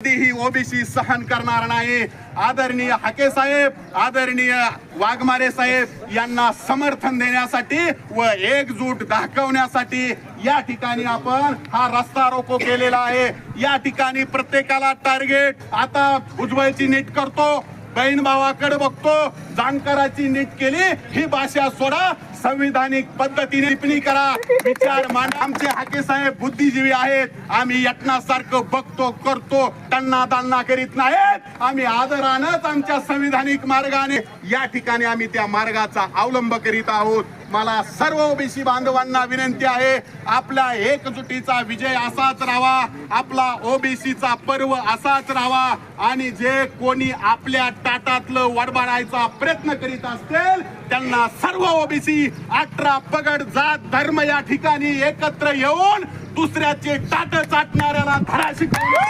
कधीही ओबीसी सहन करणार नाही. आदरणीय हाके साहेब, आदरणीय वाघमारे साहेब यांना समर्थन देण्यासाठी व एकजूट दाखवण्यासाठी या ठिकाणी आपण हा रस्ता रोको केलेला आहे. या ठिकाणी प्रत्येकाला टार्गेट, आता उज्ज्वलची नीट करतो, बहीण भावाकडे बघतो, जाणकाराची नीट केली, ही भाषा सोडा, संविधानिक पद्धतीने टिप्पणी करा, विचार मांडा. आमचे हाके साहेब बुद्धिजीवी आहेत. आम्ही यत्नासारखं बघतो, करतो, टन्ना दान्ना करीत नाहीत. आम्ही आदरानंच आमच्या संविधानिक मार्गाने या ठिकाणी आम्ही त्या मार्गाचा अवलंब करीत आहोत. मला सर्व ओबीसी बांधवांना विनंती आहे, आपल्या एकजुटीचा विजय असाच राहावा, आपला ओबीसीचा पर्व असाच राहावा. आणि जे कोणी आपल्या ताटातलं वडबाडायचा प्रयत्न करीत असतील त्यांना सर्व ओबीसी 18 पगड जात धर्म या ठिकाणी एकत्र येऊन दुसऱ्याचे ताट चाटणाऱ्याला धडा शिकवला.